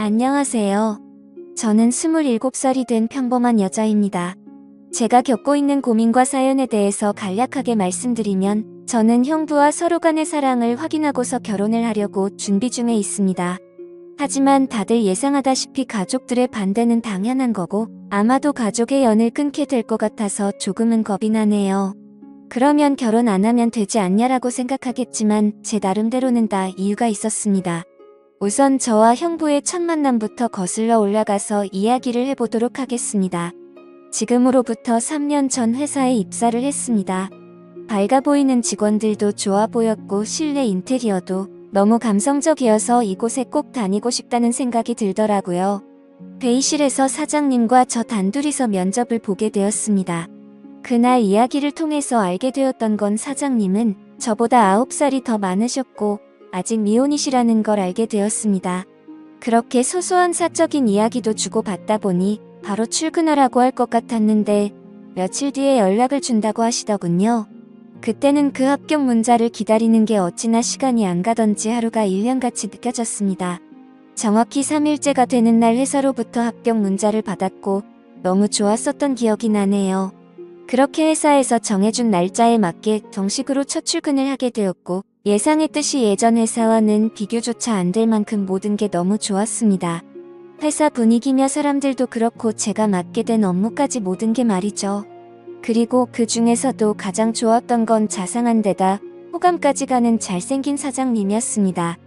안녕하세요. 저는 27살이 된 평범한 여자입니다. 제가 겪고 있는 고민과 사연에 대해서 간략하게 말씀드리면, 저는 형부와 서로 간의 사랑을 확인하고서 결혼을 하려고 준비 중에 있습니다. 하지만 다들 예상하다시피 가족들의 반대는 당연한 거고, 아마도 가족의 연을 끊게 될 것 같아서 조금은 겁이 나네요. 그러면 결혼 안 하면 되지 않냐라고 생각하겠지만, 제 나름대로는 다 이유가 있었습니다. 우선 저와 형부의 첫 만남부터 거슬러 올라가서 이야기를 해보도록 하겠습니다. 지금으로부터 3년 전 회사에 입사를 했습니다. 밝아 보이는 직원들도 좋아 보였고 실내 인테리어도 너무 감성적이어서 이곳에 꼭 다니고 싶다는 생각이 들더라고요. 회의실에서 사장님과 저 단둘이서 면접을 보게 되었습니다. 그날 이야기를 통해서 알게 되었던 건 사장님은 저보다 9살이 더 많으셨고 아직 미혼이시라는 걸 알게 되었습니다. 그렇게 소소한 사적인 이야기도 주고받다 보니 바로 출근하라고 할 것 같았는데 며칠 뒤에 연락을 준다고 하시더군요. 그때는 그 합격 문자를 기다리는 게 어찌나 시간이 안 가던지 하루가 1년같이 느껴졌습니다. 정확히 3일째가 되는 날 회사로부터 합격 문자를 받았고 너무 좋았었던 기억이 나네요. 그렇게 회사에서 정해준 날짜에 맞게 정식으로 첫 출근을 하게 되었고 예상했듯이 예전 회사와는 비교조차 안 될 만큼 모든 게 너무 좋았습니다. 회사 분위기며 사람들도 그렇고 제가 맡게 된 업무까지 모든 게 말이죠. 그리고 그 중에서도 가장 좋았던 건 자상한 데다 호감까지 가는 잘생긴 사장님이었습니다.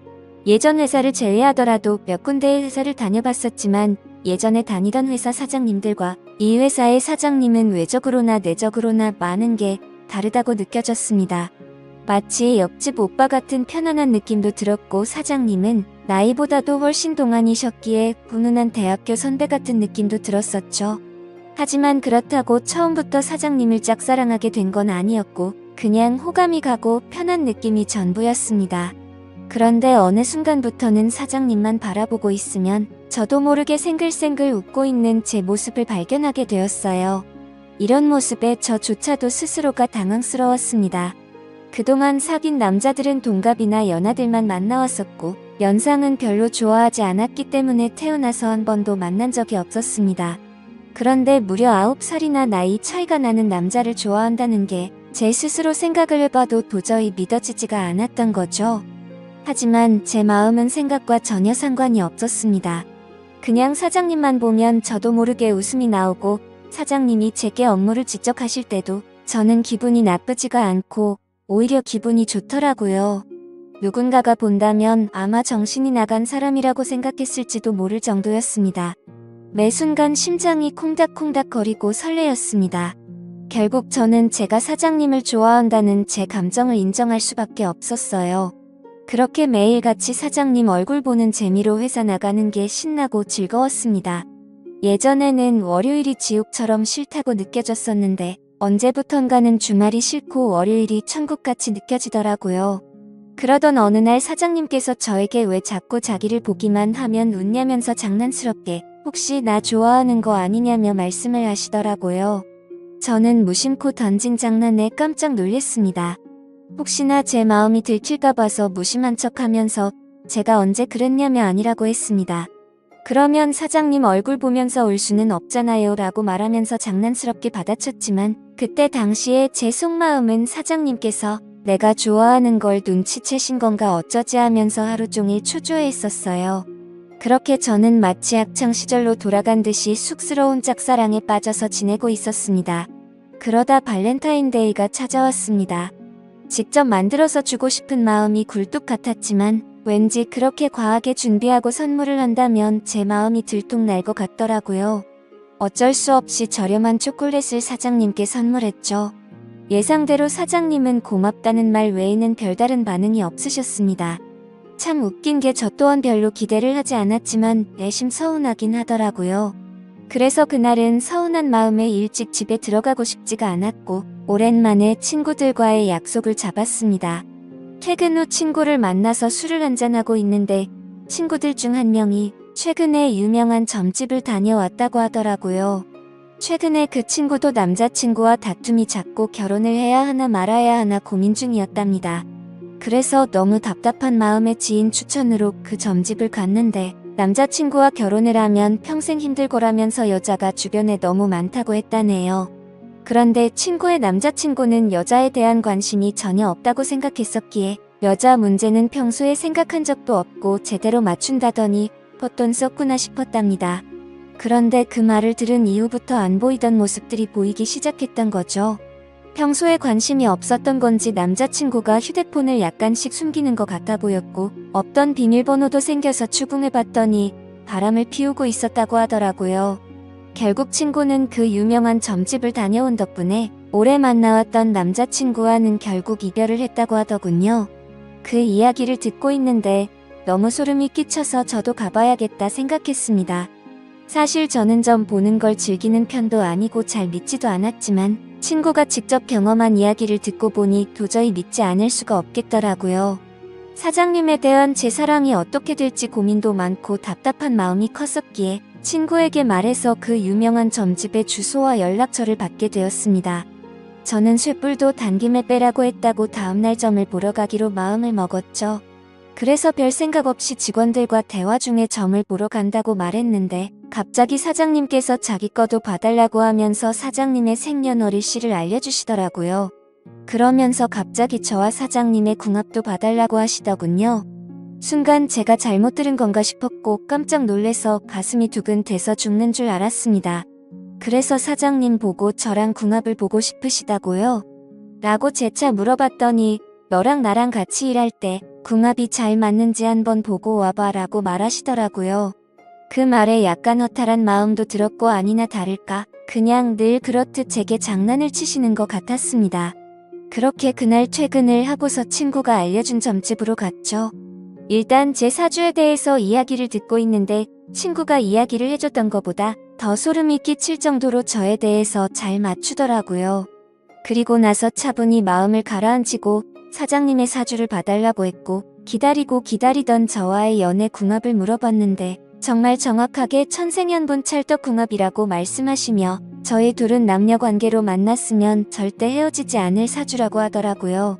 예전 회사를 제외하더라도 몇 군데의 회사를 다녀봤었지만 예전에 다니던 회사 사장님들과 이 회사의 사장님은 외적으로나 내적으로나 많은 게 다르다고 느껴졌습니다. 마치 옆집 오빠 같은 편안한 느낌도 들었고 사장님은 나이보다도 훨씬 동안이셨기에 훈훈한 대학교 선배 같은 느낌도 들었었죠. 하지만 그렇다고 처음부터 사장님을 짝사랑하게 된 건 아니었고 그냥 호감이 가고 편한 느낌이 전부였습니다. 그런데 어느 순간부터는 사장님만 바라보고 있으면 저도 모르게 생글생글 웃고 있는 제 모습을 발견하게 되었어요. 이런 모습에 저조차도 스스로가 당황스러웠습니다. 그동안 사귄 남자들은 동갑이나 연하들만 만나왔었고 연상은 별로 좋아하지 않았기 때문에 태어나서 한 번도 만난 적이 없었습니다. 그런데 무려 9살이나 나이 차이가 나는 남자를 좋아한다는 게 제 스스로 생각을 해봐도 도저히 믿어지지가 않았던 거죠. 하지만 제 마음은 생각과 전혀 상관이 없었습니다. 그냥 사장님만 보면 저도 모르게 웃음이 나오고 사장님이 제게 업무를 지적하실 때도 저는 기분이 나쁘지가 않고 오히려 기분이 좋더라고요. 누군가가 본다면 아마 정신이 나간 사람이라고 생각했을지도 모를 정도였습니다. 매 순간 심장이 콩닥콩닥 거리고 설레었습니다. 결국 저는 제가 사장님을 좋아한다는 제 감정을 인정할 수밖에 없었어요. 그렇게 매일같이 사장님 얼굴 보는 재미로 회사 나가는 게 신나고 즐거웠습니다. 예전에는 월요일이 지옥처럼 싫다고 느껴졌었는데 언제부턴가는 주말이 싫고 월요일이 천국같이 느껴지더라고요. 그러던 어느 날 사장님께서 저에게 왜 자꾸 자기를 보기만 하면 웃냐면서 장난스럽게 혹시 나 좋아하는 거 아니냐며 말씀을 하시더라고요. 저는 무심코 던진 장난에 깜짝 놀랐습니다. 혹시나 제 마음이 들킬까 봐서 무심한 척하면서 제가 언제 그랬냐며 아니라고 했습니다. 그러면 사장님 얼굴 보면서 울 수는 없잖아요 라고 말하면서 장난스럽게 받아쳤지만 그때 당시에 제 속마음은 사장님께서 내가 좋아하는 걸 눈치채신 건가 어쩌지 하면서 하루 종일 초조해 있었어요. 그렇게 저는 마치 학창시절로 돌아간 듯이 쑥스러운 짝사랑에 빠져서 지내고 있었습니다. 그러다 발렌타인데이가 찾아왔습니다. 직접 만들어서 주고 싶은 마음이 굴뚝 같았지만 왠지 그렇게 과하게 준비하고 선물을 한다면 제 마음이 들통날 것 같더라고요. 어쩔 수 없이 저렴한 초콜릿을 사장님께 선물했죠. 예상대로 사장님은 고맙다는 말 외에는 별다른 반응이 없으셨습니다. 참 웃긴 게 저 또한 별로 기대를 하지 않았지만 내심 서운하긴 하더라고요. 그래서 그날은 서운한 마음에 일찍 집에 들어가고 싶지가 않았고 오랜만에 친구들과의 약속을 잡았습니다. 퇴근 후 친구를 만나서 술을 한잔하고 있는데 친구들 중 한 명이 최근에 유명한 점집을 다녀왔다고 하더라고요. 최근에 그 친구도 남자친구와 다툼이 잦고 결혼을 해야 하나 말아야 하나 고민 중이었답니다. 그래서 너무 답답한 마음에 지인 추천으로 그 점집을 갔는데 남자친구와 결혼을 하면 평생 힘들 거라면서 여자가 주변에 너무 많다고 했다네요. 그런데 친구의 남자친구는 여자에 대한 관심이 전혀 없다고 생각했었기에 여자 문제는 평소에 생각한 적도 없고 제대로 맞춘다더니 헛돈 썼구나 싶었답니다. 그런데 그 말을 들은 이후부터 안 보이던 모습들이 보이기 시작했던 거죠. 평소에 관심이 없었던 건지 남자친구가 휴대폰을 약간씩 숨기는 것 같아 보였고 없던 비밀번호도 생겨서 추궁해봤더니 바람을 피우고 있었다고 하더라고요. 결국 친구는 그 유명한 점집을 다녀온 덕분에 오래 만나왔던 남자친구와는 결국 이별을 했다고 하더군요. 그 이야기를 듣고 있는데 너무 소름이 끼쳐서 저도 가봐야겠다 생각했습니다. 사실 저는 점 보는 걸 즐기는 편도 아니고 잘 믿지도 않았지만 친구가 직접 경험한 이야기를 듣고 보니 도저히 믿지 않을 수가 없겠더라고요. 사장님에 대한 제 사랑이 어떻게 될지 고민도 많고 답답한 마음이 컸었기에 친구에게 말해서 그 유명한 점집의 주소와 연락처를 받게 되었습니다. 저는 쇠불도 단김에 빼라고 했다고 다음날 점을 보러 가기로 마음을 먹었죠. 그래서 별 생각 없이 직원들과 대화 중에 점을 보러 간다고 말했는데 갑자기 사장님께서 자기 거도 봐달라고 하면서 사장님의 생년월일씨를 알려주시더라고요. 그러면서 갑자기 저와 사장님의 궁합도 봐달라고 하시더군요. 순간 제가 잘못 들은 건가 싶었고 깜짝 놀래서 가슴이 두근대서 죽는 줄 알았습니다. 그래서 사장님 보고 저랑 궁합을 보고 싶으시다고요? 라고 재차 물어봤더니 너랑 나랑 같이 일할 때 궁합이 잘 맞는지 한번 보고 와봐 라고 말하시더라고요. 그 말에 약간 허탈한 마음도 들었고 아니나 다를까 그냥 늘 그렇듯 제게 장난을 치시는 것 같았습니다. 그렇게 그날 퇴근을 하고서 친구가 알려준 점집으로 갔죠. 일단 제 사주에 대해서 이야기를 듣고 있는데 친구가 이야기를 해줬던 것보다 더 소름이 끼칠 정도로 저에 대해서 잘 맞추더라고요. 그리고 나서 차분히 마음을 가라앉히고 사장님의 사주를 봐달라고 했고 기다리고 기다리던 저와의 연애 궁합을 물어봤는데 정말 정확하게 천생연분 찰떡궁합이라고 말씀하시며 저희 둘은 남녀관계로 만났으면 절대 헤어지지 않을 사주라고 하더라고요.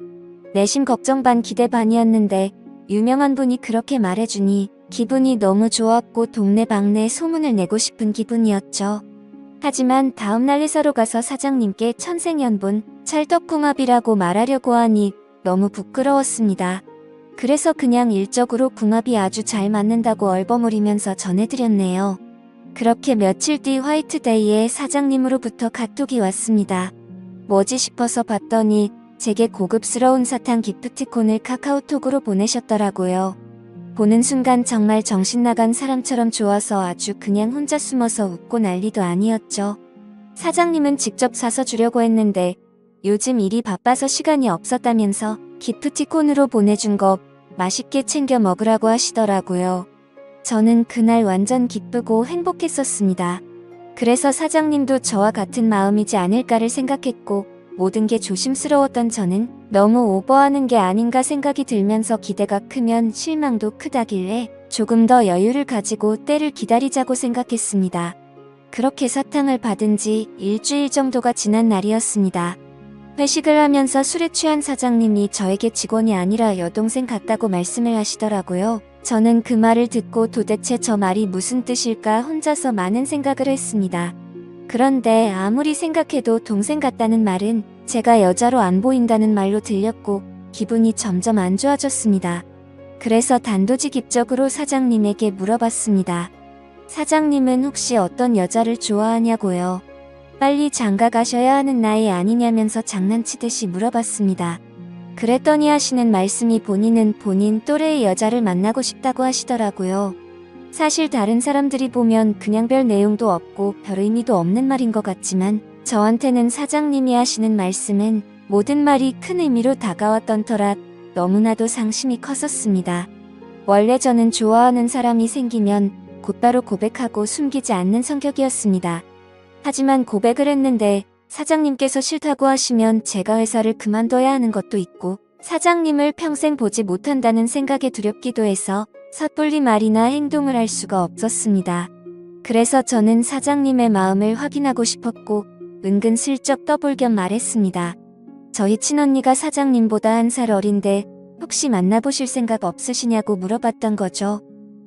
내심 걱정 반 기대 반이었는데 유명한 분이 그렇게 말해주니 기분이 너무 좋았고 동네방네에 소문을 내고 싶은 기분이었죠. 하지만 다음날 회사로 가서 사장님께 천생연분 찰떡궁합이라고 말하려고 하니 너무 부끄러웠습니다. 그래서 그냥 일적으로 궁합이 아주 잘 맞는다고 얼버무리면서 전해드렸네요. 그렇게 며칠 뒤 화이트데이에 사장님으로부터 카톡이 왔습니다. 뭐지 싶어서 봤더니 제게 고급스러운 사탕 기프티콘을 카카오톡으로 보내셨더라고요. 보는 순간 정말 정신나간 사람처럼 좋아서 아주 그냥 혼자 숨어서 웃고 난리도 아니었죠. 사장님은 직접 사서 주려고 했는데 요즘 일이 바빠서 시간이 없었다면서 기프티콘으로 보내준 거 맛있게 챙겨 먹으라고 하시더라고요. 저는 그날 완전 기쁘고 행복했었습니다. 그래서 사장님도 저와 같은 마음이지 않을까를 생각했고 모든 게 조심스러웠던 저는 너무 오버하는 게 아닌가 생각이 들면서 기대가 크면 실망도 크다길래 조금 더 여유를 가지고 때를 기다리자고 생각했습니다. 그렇게 사탕을 받은 지 일주일 정도가 지난 날이었습니다. 회식을 하면서 술에 취한 사장님이 저에게 직원이 아니라 여동생 같다고 말씀을 하시더라고요. 저는 그 말을 듣고 도대체 저 말이 무슨 뜻일까 혼자서 많은 생각을 했습니다. 그런데 아무리 생각해도 동생 같다는 말은 제가 여자로 안 보인다는 말로 들렸고 기분이 점점 안 좋아졌습니다. 그래서 단도직입적으로 사장님에게 물어봤습니다. 사장님은 혹시 어떤 여자를 좋아하냐고요? 빨리 장가 가셔야 하는 나이 아니냐면서 장난치듯이 물어봤습니다. 그랬더니 하시는 말씀이 본인은 본인 또래의 여자를 만나고 싶다고 하시더라고요. 사실 다른 사람들이 보면 그냥 별 내용도 없고 별 의미도 없는 말인 것 같지만 저한테는 사장님이 하시는 말씀은 모든 말이 큰 의미로 다가왔던 터라 너무나도 상심이 컸었습니다. 원래 저는 좋아하는 사람이 생기면 곧바로 고백하고 숨기지 않는 성격이었습니다. 하지만 고백을 했는데 사장님께서 싫다고 하시면 제가 회사를 그만둬야 하는 것도 있고 사장님을 평생 보지 못한다는 생각에 두렵기도 해서 섣불리 말이나 행동을 할 수가 없었습니다. 그래서 저는 사장님의 마음을 확인하고 싶었고 은근슬쩍 떠볼 겸 말했습니다. 저희 친언니가 사장님보다 1살 어린데 혹시 만나보실 생각 없으시냐고 물어봤던 거죠.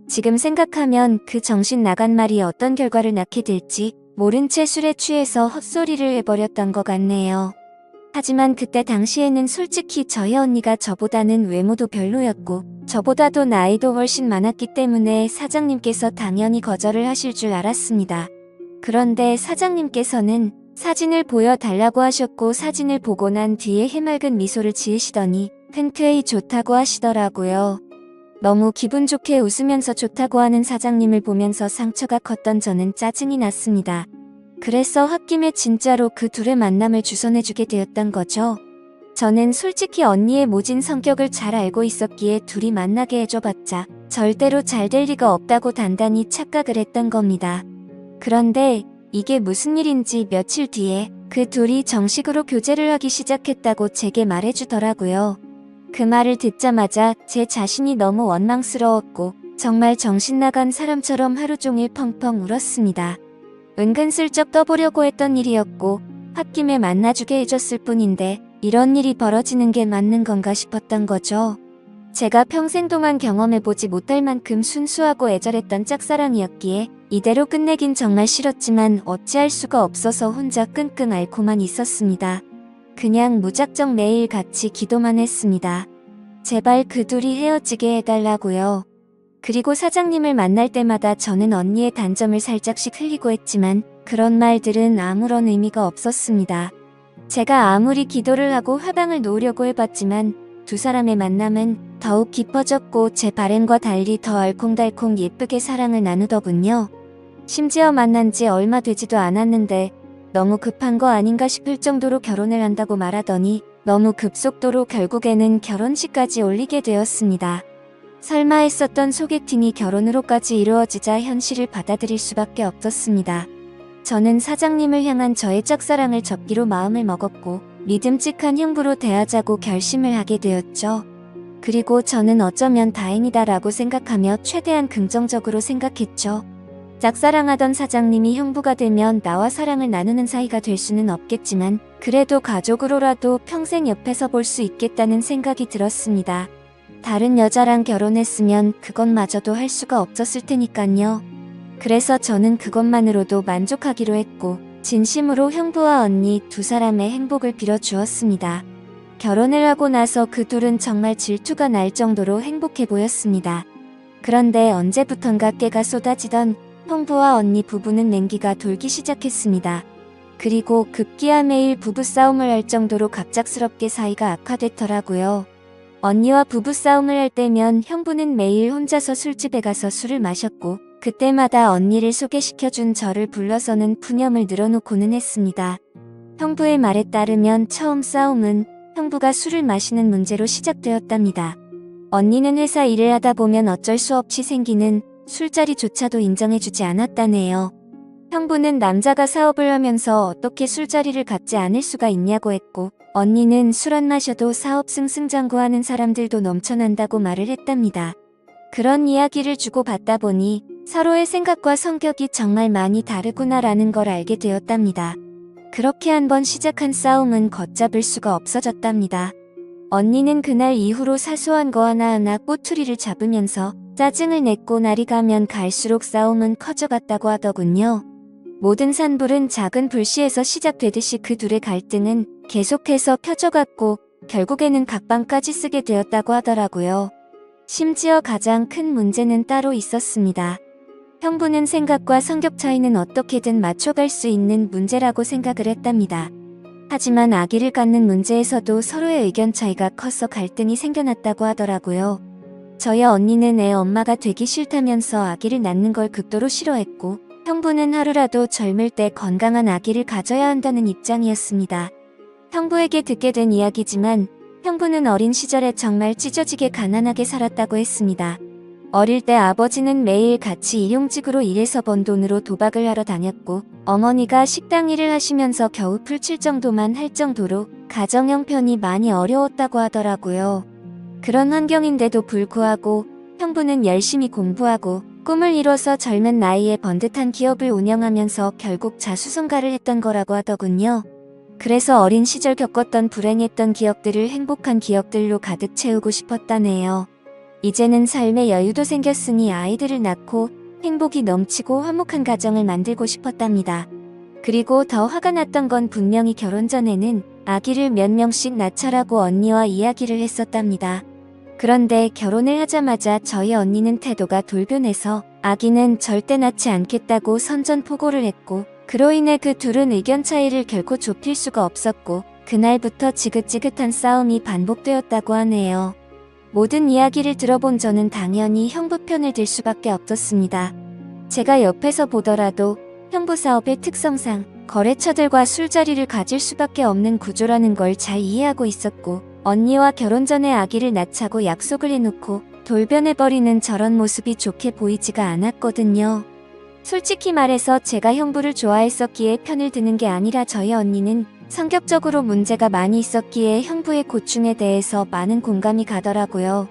지금 생각하면 그 정신 나간 말이 어떤 결과를 낳게 될지 모른 채 술에 취해서 헛소리를 해버렸던 것 같네요. 하지만 그때 당시에는 솔직히 저희 언니가 저보다는 외모도 별로였고 저보다도 나이도 훨씬 많았기 때문에 사장님께서 당연히 거절을 하실 줄 알았습니다. 그런데 사장님께서는 사진을 보여달라고 하셨고 사진을 보고 난 뒤에 해맑은 미소를 지으시더니 흔쾌히 좋다고 하시더라고요. 너무 기분 좋게 웃으면서 좋다고 하는 사장님을 보면서 상처가 컸던 저는 짜증이 났습니다. 그래서 홧김에 진짜로 그 둘의 만남을 주선해주게 되었던 거죠. 저는 솔직히 언니의 모진 성격을 잘 알고 있었기에 둘이 만나게 해줘봤자 절대로 잘 될 리가 없다고 단단히 착각을 했던 겁니다. 그런데 이게 무슨 일인지 며칠 뒤에 그 둘이 정식으로 교제를 하기 시작했다고 제게 말해주더라고요. 그 말을 듣자마자 제 자신이 너무 원망스러웠고 정말 정신나간 사람처럼 하루 종일 펑펑 울었습니다. 은근슬쩍 떠보려고 했던 일이었고 홧김에 만나주게 해줬을 뿐인데 이런 일이 벌어지는 게 맞는 건가 싶었던 거죠. 제가 평생 동안 경험해보지 못할 만큼 순수하고 애절했던 짝사랑이었기에 이대로 끝내긴 정말 싫었지만 어찌할 수가 없어서 혼자 끙끙 앓고만 있었습니다. 그냥 무작정 매일 같이 기도만 했습니다. 제발 그 둘이 헤어지게 해달라고요. 그리고 사장님을 만날 때마다 저는 언니의 단점을 살짝씩 흘리고 했지만 그런 말들은 아무런 의미가 없었습니다. 제가 아무리 기도를 하고 화방을 놓으려고 해봤지만 두 사람의 만남은 더욱 깊어졌고 제 바램과 달리 더 알콩달콩 예쁘게 사랑을 나누더군요. 심지어 만난 지 얼마 되지도 않았는데 너무 급한 거 아닌가 싶을 정도로 결혼을 한다고 말하더니 너무 급속도로 결국에는 결혼식까지 올리게 되었습니다. 설마 했었던 소개팅이 결혼으로까지 이루어지자 현실을 받아들일 수밖에 없었습니다. 저는 사장님을 향한 저의 짝사랑을 접기로 마음을 먹었고 믿음직한 형부로 대하자고 결심을 하게 되었죠. 그리고 저는 어쩌면 다행이다라고 생각하며 최대한 긍정적으로 생각했죠. 짝사랑하던 사장님이 형부가 되면 나와 사랑을 나누는 사이가 될 수는 없겠지만 그래도 가족으로라도 평생 옆에서 볼 수 있겠다는 생각이 들었습니다. 다른 여자랑 결혼했으면 그것마저도 할 수가 없었을 테니깐요. 그래서 저는 그것만으로도 만족하기로 했고 진심으로 형부와 언니 두 사람의 행복을 빌어주었습니다. 결혼을 하고 나서 그 둘은 정말 질투가 날 정도로 행복해 보였습니다. 그런데 언제부턴가 깨가 쏟아지던 형부와 언니 부부는 냉기가 돌기 시작했습니다. 그리고 급기야 매일 부부싸움을 할 정도로 갑작스럽게 사이가 악화됐더라고요. 언니와 부부싸움을 할 때면 형부는 매일 혼자서 술집에 가서 술을 마셨고 그때마다 언니를 소개시켜준 저를 불러서는 푸념을 늘어놓고는 했습니다. 형부의 말에 따르면 처음 싸움은 형부가 술을 마시는 문제로 시작되었답니다. 언니는 회사 일을 하다 보면 어쩔 수 없이 생기는 술자리조차도 인정해주지 않았다네요. 형부는 남자가 사업을 하면서 어떻게 술자리를 갖지 않을 수가 있냐고 했고 언니는 술 안 마셔도 사업 승승장구하는 사람들도 넘쳐난다고 말을 했답니다. 그런 이야기를 주고받다 보니 서로의 생각과 성격이 정말 많이 다르구나라는 걸 알게 되었답니다. 그렇게 한번 시작한 싸움은 걷잡을 수가 없어졌답니다. 언니는 그날 이후로 사소한 거 하나하나 꼬투리를 잡으면서 짜증을 냈고 날이 가면 갈수록 싸움은 커져갔다고 하더군요. 모든 산불은 작은 불씨에서 시작되듯이 그 둘의 갈등은 계속해서 펴져갔고 결국에는 각방까지 쓰게 되었다고 하더라고요. 심지어 가장 큰 문제는 따로 있었습니다. 형부는 생각과 성격 차이는 어떻게든 맞춰갈 수 있는 문제라고 생각을 했답니다. 하지만 아기를 갖는 문제에서도 서로의 의견 차이가 커서 갈등이 생겨났다고 하더라고요. 저희 언니는 애 엄마가 되기 싫다면서 아기를 낳는 걸 극도로 싫어했고 형부는 하루라도 젊을 때 건강한 아기를 가져야 한다는 입장이었습니다. 형부에게 듣게 된 이야기지만 형부는 어린 시절에 정말 찢어지게 가난하게 살았다고 했습니다. 어릴 때 아버지는 매일 같이 일용직으로 일해서 번 돈으로 도박을 하러 다녔고 어머니가 식당 일을 하시면서 겨우 풀칠 정도만 할 정도로 가정 형편이 많이 어려웠다고 하더라고요. 그런 환경인데도 불구하고 형부는 열심히 공부하고 꿈을 이뤄서 젊은 나이에 번듯한 기업을 운영하면서 결국 자수성가를 했던 거라고 하더군요. 그래서 어린 시절 겪었던 불행했던 기억들을 행복한 기억들로 가득 채우고 싶었다네요. 이제는 삶의 여유도 생겼으니 아이들을 낳고 행복이 넘치고 화목한 가정을 만들고 싶었답니다. 그리고 더 화가 났던 건 분명히 결혼 전에는 아기를 몇 명씩 낳자라고 언니와 이야기를 했었답니다. 그런데 결혼을 하자마자 저희 언니는 태도가 돌변해서 아기는 절대 낳지 않겠다고 선전포고를 했고, 그로 인해 그 둘은 의견 차이를 결코 좁힐 수가 없었고 그날부터 지긋지긋한 싸움이 반복되었다고 하네요. 모든 이야기를 들어본 저는 당연히 형부 편을 들 수밖에 없었습니다. 제가 옆에서 보더라도 형부 사업의 특성상 거래처들과 술자리를 가질 수밖에 없는 구조라는 걸 잘 이해하고 있었고, 언니와 결혼 전에 아기를 낳자고 약속을 해놓고 돌변해버리는 저런 모습이 좋게 보이지가 않았거든요. 솔직히 말해서 제가 형부를 좋아했었기에 편을 드는 게 아니라 저희 언니는 성격적으로 문제가 많이 있었기에 형부의 고충에 대해서 많은 공감이 가더라고요.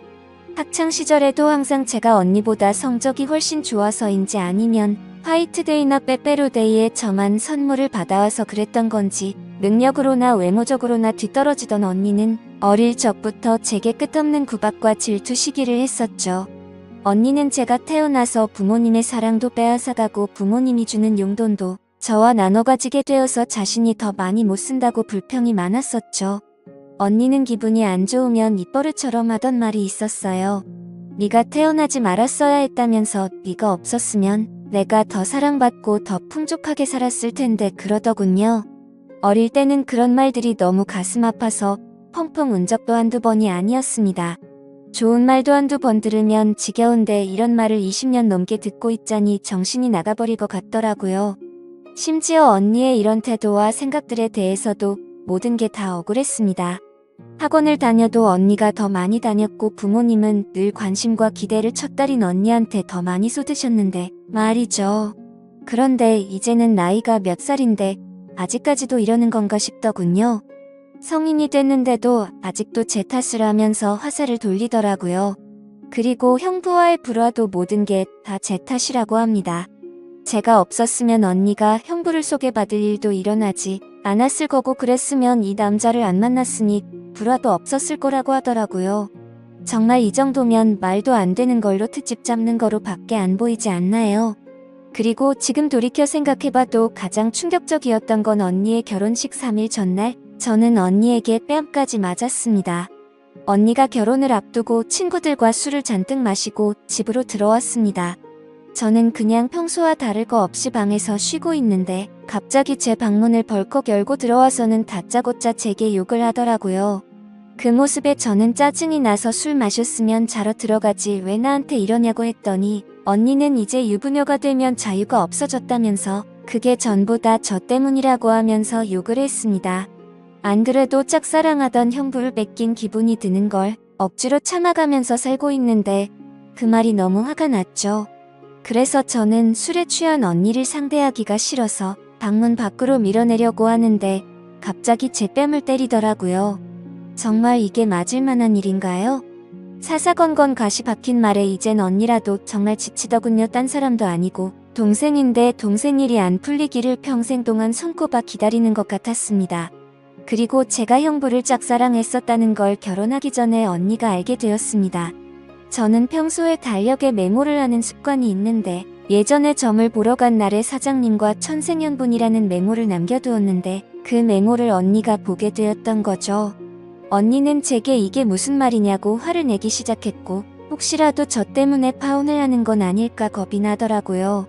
학창 시절에도 항상 제가 언니보다 성적이 훨씬 좋아서인지 아니면 화이트데이나 빼빼로데이에 저만 선물을 받아와서 그랬던 건지 능력으로나 외모적으로나 뒤떨어지던 언니는 어릴 적부터 제게 끝없는 구박과 질투 시기를 했었죠. 언니는 제가 태어나서 부모님의 사랑도 빼앗아가고 부모님이 주는 용돈도 저와 나눠 가지게 되어서 자신이 더 많이 못 쓴다고 불평이 많았었죠. 언니는 기분이 안 좋으면 입버릇처럼 하던 말이 있었어요. 네가 태어나지 말았어야 했다면서 네가 없었으면 내가 더 사랑받고 더 풍족하게 살았을 텐데 그러더군요. 어릴 때는 그런 말들이 너무 가슴 아파서 펑펑 운 적도 한두 번이 아니었습니다. 좋은 말도 한두 번 들으면 지겨운데 이런 말을 20년 넘게 듣고 있자니 정신이 나가버릴 것 같더라고요. 심지어 언니의 이런 태도와 생각들에 대해서도 모든 게 다 억울했습니다. 학원을 다녀도 언니가 더 많이 다녔고 부모님은 늘 관심과 기대를 첫딸인 언니한테 더 많이 쏟으셨는데 말이죠. 그런데 이제는 나이가 몇 살인데 아직까지도 이러는 건가 싶더군요. 성인이 됐는데도 아직도 제 탓을 하면서 화살을 돌리더라고요. 그리고 형부와의 불화도 모든 게 다 제 탓이라고 합니다. 제가 없었으면 언니가 형부를 소개받을 일도 일어나지 않았을 거고 그랬으면 이 남자를 안 만났으니 불화도 없었을 거라고 하더라고요. 정말 이 정도면 말도 안 되는 걸로 트집 잡는 거로 밖에 안 보이지 않나요? 그리고 지금 돌이켜 생각해봐도 가장 충격적이었던 건 언니의 결혼식 3일 전날 저는 언니에게 뺨까지 맞았습니다. 언니가 결혼을 앞두고 친구들과 술을 잔뜩 마시고 집으로 들어왔습니다. 저는 그냥 평소와 다를 거 없이 방에서 쉬고 있는데 갑자기 제 방문을 벌컥 열고 들어와서는 다짜고짜 제게 욕을 하더라고요. 그 모습에 저는 짜증이 나서 술 마셨으면 자러 들어가지 왜 나한테 이러냐고 했더니 언니는 이제 유부녀가 되면 자유가 없어졌다면서 그게 전부 다 저 때문이라고 하면서 욕을 했습니다. 안 그래도 짝사랑하던 형부를 뺏긴 기분이 드는 걸 억지로 참아가면서 살고 있는데 그 말이 너무 화가 났죠. 그래서 저는 술에 취한 언니를 상대하기가 싫어서 방문 밖으로 밀어내려고 하는데 갑자기 제 뺨을 때리더라고요. 정말 이게 맞을 만한 일인가요? 사사건건 가시 박힌 말에 이젠 언니라도 정말 지치더군요. 딴 사람도 아니고 동생인데 동생 일이 안 풀리기를 평생 동안 손꼽아 기다리는 것 같았습니다. 그리고 제가 형부를 짝사랑했었다는 걸 결혼하기 전에 언니가 알게 되었습니다. 저는 평소에 달력에 메모를 하는 습관이 있는데 예전에 점을 보러 간 날에 사장님과 천생연분이라는 메모를 남겨두었는데 그 메모를 언니가 보게 되었던 거죠. 언니는 제게 이게 무슨 말이냐고 화를 내기 시작했고 혹시라도 저 때문에 파혼을 하는 건 아닐까 겁이 나더라고요.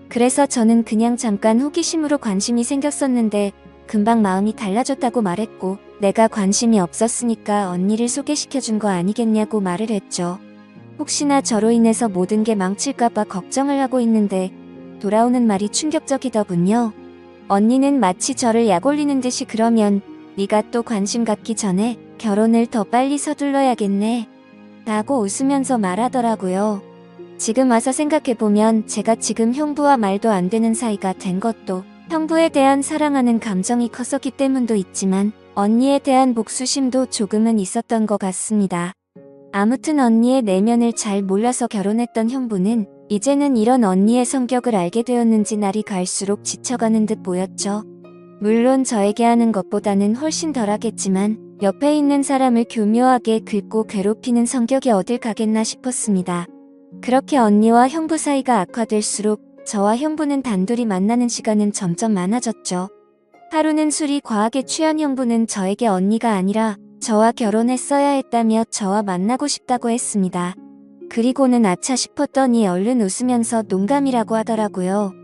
그래서 저는 그냥 잠깐 호기심으로 관심이 생겼었는데 금방 마음이 달라졌다고 말했고 내가 관심이 없었으니까 언니를 소개시켜준 거 아니겠냐고 말을 했죠. 혹시나 저로 인해서 모든 게 망칠까봐 걱정을 하고 있는데 돌아오는 말이 충격적이더군요. 언니는 마치 저를 약올리는 듯이 그러면 네가 또 관심 갖기 전에 결혼을 더 빨리 서둘러야겠네 라고 웃으면서 말하더라고요. 지금 와서 생각해보면 제가 지금 형부와 말도 안 되는 사이가 된 것도 형부에 대한 사랑하는 감정이 컸었기 때문도 있지만 언니에 대한 복수심도 조금은 있었던 것 같습니다. 아무튼 언니의 내면을 잘 몰라서 결혼했던 형부는 이제는 이런 언니의 성격을 알게 되었는지 날이 갈수록 지쳐가는 듯 보였죠. 물론 저에게 하는 것보다는 훨씬 덜하겠지만 옆에 있는 사람을 교묘하게 긁고 괴롭히는 성격이 어딜 가겠나 싶었습니다. 그렇게 언니와 형부 사이가 악화될수록 저와 형부는 단둘이 만나는 시간은 점점 많아졌죠. 하루는 술이 과하게 취한 형부는 저에게 언니가 아니라 저와 결혼했어야 했다며 저와 만나고 싶다고 했습니다. 그리고는 아차 싶었더니 얼른 웃으면서 농담이라고 하더라고요.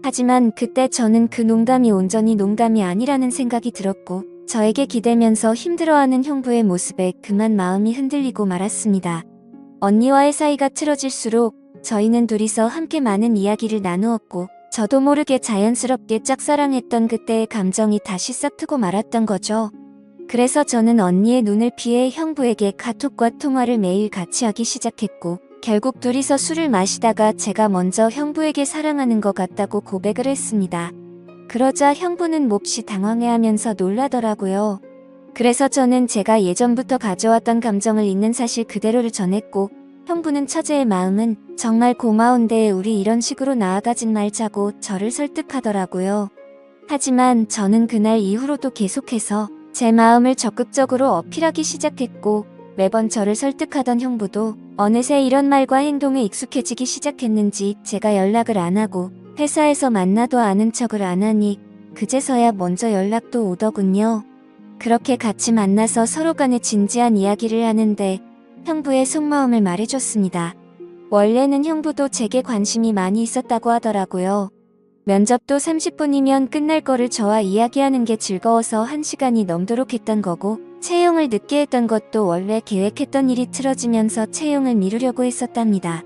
하지만 그때 저는 그 농담이 온전히 농담이 아니라는 생각이 들었고 저에게 기대면서 힘들어하는 형부의 모습에 그만 마음이 흔들리고 말았습니다. 언니와의 사이가 틀어질수록 저희는 둘이서 함께 많은 이야기를 나누었고 저도 모르게 자연스럽게 짝사랑했던 그때의 감정이 다시 싹트고 말았던 거죠. 그래서 저는 언니의 눈을 피해 형부에게 카톡과 통화를 매일 같이 하기 시작했고 결국 둘이서 술을 마시다가 제가 먼저 형부에게 사랑하는 것 같다고 고백을 했습니다. 그러자 형부는 몹시 당황해하면서 놀라더라고요. 그래서 저는 제가 예전부터 가져왔던 감정을 있는 사실 그대로를 전했고 형부는 처제의 마음은 정말 고마운데 우리 이런 식으로 나아가진 말자고 저를 설득하더라고요. 하지만 저는 그날 이후로도 계속해서 제 마음을 적극적으로 어필하기 시작했고 매번 저를 설득하던 형부도 어느새 이런 말과 행동에 익숙해지기 시작했는지 제가 연락을 안 하고 회사에서 만나도 아는 척을 안 하니 그제서야 먼저 연락도 오더군요. 그렇게 같이 만나서 서로 간에 진지한 이야기를 하는데 형부의 속마음을 말해줬습니다. 원래는 형부도 제게 관심이 많이 있었다고 하더라고요. 면접도 30분이면 끝날 거를 저와 이야기하는 게 즐거워서 1시간이 넘도록 했던 거고 채용을 늦게 했던 것도 원래 계획했던 일이 틀어지면서 채용을 미루려고 했었답니다.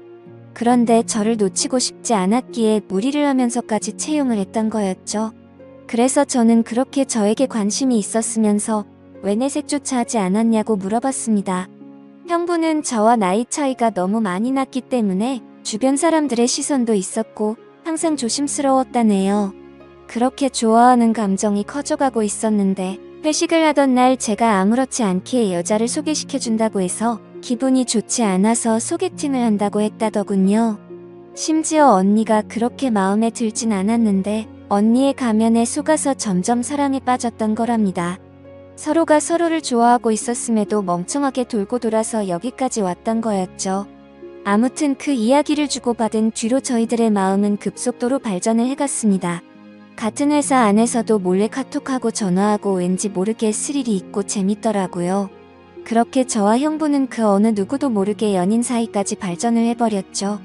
그런데 저를 놓치고 싶지 않았기에 무리를 하면서까지 채용을 했던 거였죠. 그래서 저는 그렇게 저에게 관심이 있었으면서 왜 내색조차 하지 않았냐고 물어봤습니다. 형부는 저와 나이 차이가 너무 많이 났기 때문에 주변 사람들의 시선도 있었고 항상 조심스러웠다네요. 그렇게 좋아하는 감정이 커져가고 있었는데 회식을 하던 날 제가 아무렇지 않게 여자를 소개시켜준다고 해서 기분이 좋지 않아서 소개팅을 한다고 했다더군요. 심지어 언니가 그렇게 마음에 들진 않았는데 언니의 가면에 속아서 점점 사랑에 빠졌던 거랍니다. 서로가 서로를 좋아하고 있었음에도 멍청하게 돌고 돌아서 여기까지 왔던 거였죠. 아무튼 그 이야기를 주고받은 뒤로 저희들의 마음은 급속도로 발전을 해갔습니다. 같은 회사 안에서도 몰래 카톡하고 전화하고 왠지 모르게 스릴이 있고 재밌더라고요. 그렇게 저와 형부는 그 어느 누구도 모르게 연인 사이까지 발전을 해버렸죠.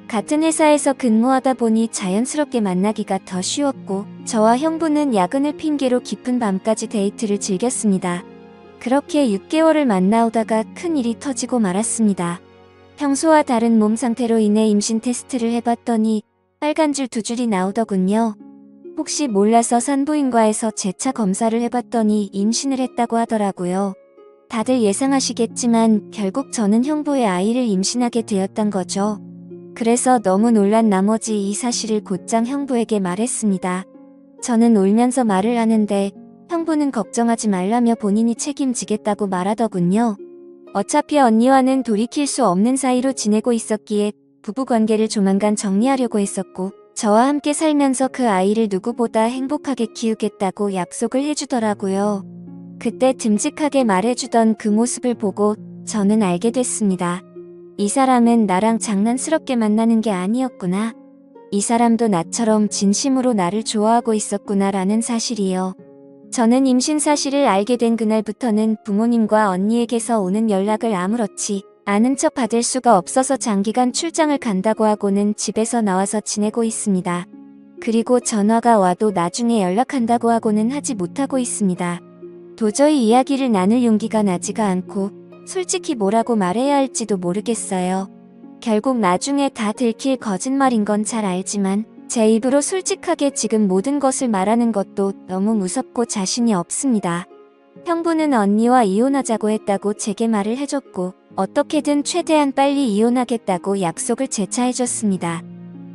같은 회사에서 근무하다 보니 자연스럽게 만나기가 더 쉬웠고 저와 형부는 야근을 핑계로 깊은 밤까지 데이트를 즐겼습니다. 그렇게 6개월을 만나오다가 큰일이 터지고 말았습니다. 평소와 다른 몸 상태로 인해 임신 테스트를 해봤더니 빨간 줄 2줄이 나오더군요. 혹시 몰라서 산부인과에서 재차 검사를 해봤더니 임신을 했다고 하더라고요. 다들 예상하시겠지만 결국 저는 형부의 아이를 임신하게 되었던 거죠. 그래서 너무 놀란 나머지 이 사실을 곧장 형부에게 말했습니다. 저는 울면서 말을 하는데 형부는 걱정하지 말라며 본인이 책임지겠다고 말하더군요. 어차피 언니와는 돌이킬 수 없는 사이로 지내고 있었기에 부부관계를 조만간 정리하려고 했었고 저와 함께 살면서 그 아이를 누구보다 행복하게 키우겠다고 약속을 해주더라고요. 그때 듬직하게 말해주던 그 모습을 보고 저는 알게 됐습니다. 이 사람은 나랑 장난스럽게 만나는 게 아니었구나. 이 사람도 나처럼 진심으로 나를 좋아하고 있었구나라는 사실이요. 저는 임신 사실을 알게 된 그날부터는 부모님과 언니에게서 오는 연락을 아무렇지 않은 척 받을 수가 없어서 장기간 출장을 간다고 하고는 집에서 나와서 지내고 있습니다. 그리고 전화가 와도 나중에 연락한다고 하고는 하지 못하고 있습니다. 도저히 이야기를 나눌 용기가 나지가 않고 솔직히 뭐라고 말해야 할지도 모르겠어요. 결국 나중에 다 들킬 거짓말인 건 잘 알지만 제 입으로 솔직하게 지금 모든 것을 말하는 것도 너무 무섭고 자신이 없습니다. 형부는 언니와 이혼하자고 했다고 제게 말을 해줬고 어떻게든 최대한 빨리 이혼하겠다고 약속을 재차 해줬습니다.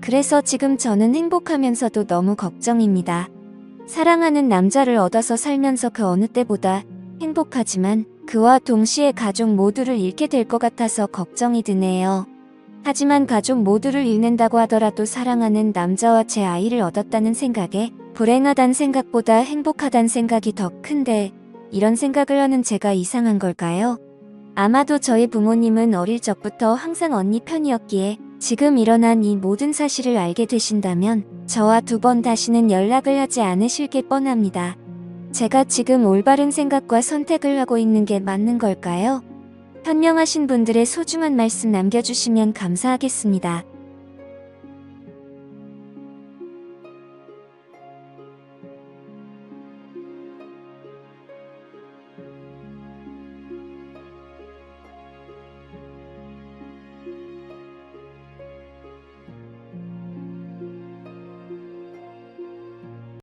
그래서 지금 저는 행복하면서도 너무 걱정입니다. 사랑하는 남자를 얻어서 살면서 그 어느 때보다 행복하지만 그와 동시에 가족 모두를 잃게 될 것 같아서 걱정이 드네요. 하지만 가족 모두를 잃는다고 하더라도 사랑하는 남자와 제 아이를 얻었다는 생각에 불행하단 생각보다 행복하단 생각이 더 큰데 이런 생각을 하는 제가 이상한 걸까요? 아마도 저희 부모님은 어릴 적부터 항상 언니 편이었기에 지금 일어난 이 모든 사실을 알게 되신다면 저와 두 번 다시는 연락을 하지 않으실 게 뻔합니다. 제가 지금 올바른 생각과 선택을 하고 있는 게 맞는 걸까요? 현명하신 분들의 소중한 말씀 남겨주시면 감사하겠습니다.